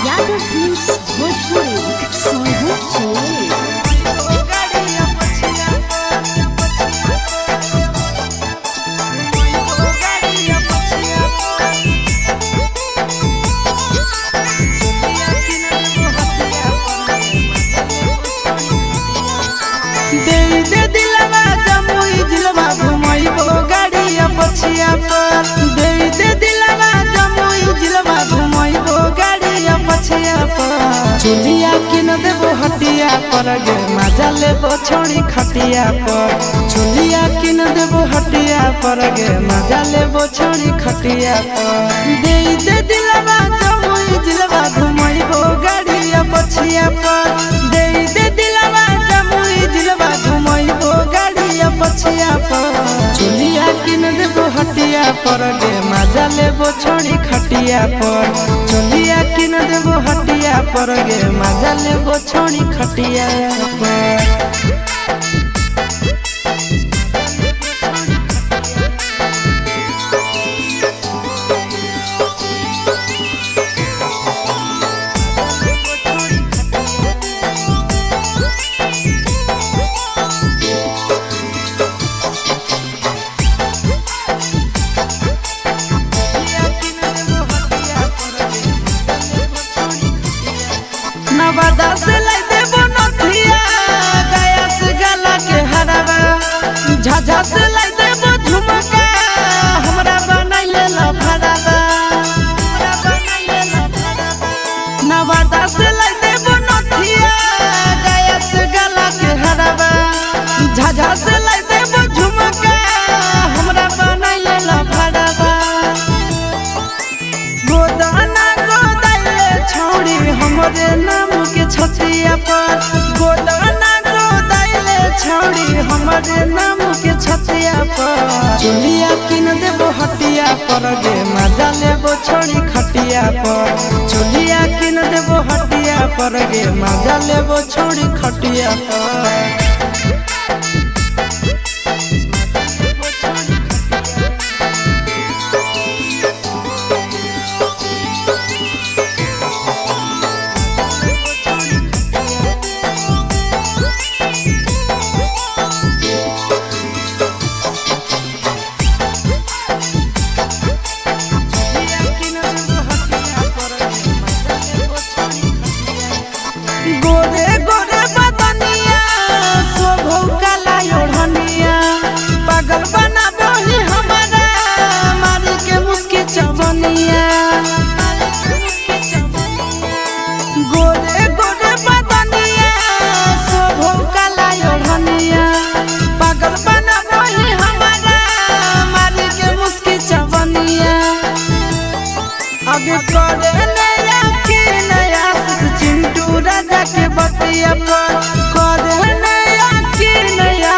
Yadav films Bhojpuri Sonbhadra चले पछिया पर दे दे दिलवा जमुई जिलवा घुमैबो गाड़िया पछिया पर चुलिया किन देबो हटिया पर गे मजा लेबो छोड़ी खटिया पर चुलिया किन देबो हटिया पर गे मजा लेबो छोड़ी खटिया पर दे दे दिलवा जमुई जिलवा घुमैबो गाड़िया पछिया पर दे दे दिलवा जमुई जिलवा घुमैबो गाड़िया पछिया पर चुलिया किन देबो हटिया पर गे मजा लेबो छोड़ी खटिया पर चुलिया किन देबो हटिया पर गे मजा लेबो छोड़ी खटिया पर नवादा से लाई देबो नथिया गया से गला के हरावा झाझा से लाई देबो झुमका हमरा बनाइले लफड़ावा नवादा से लाई देबो नथिया गया से गला के हरावा झाझा से लाई देबो झुमका हमरा बनाइले लफड़ावा गोदाना गोदाइले छोड़ी हमरे नाम के छतिया पर गोदाना गोदाइले छोड़ी हमरे नाम के छतिया पर चुलिया किन देबो हटिया पर गे मजा लेबो छोड़ी खटिया पर चुलिया किन देबो हटिया पर गे मजा लेबो छोड़ी खटिया पर गोरे गोरे बदनिया शोभो काला ओढ़निया पागल बना बोही हमारा मारी के मुस्की चवनिया गोरे गोरे बदनिया शोभो काला ओढ़निया पागल बना बोही हमारा मारी के मुस्की चवनिया आगे करे नया की नया चिंटू राजा के बतिया पर करे नया की नया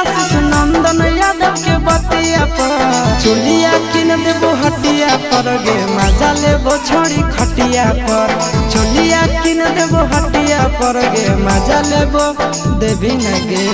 नंदन यादव के बतिया पर चुलिया किन देबो हटिया पर गे मजा लेबो छोड़ी खटिया पर चुलिया किन देबो हटिया पर गे मजा लेबो देवी न गे।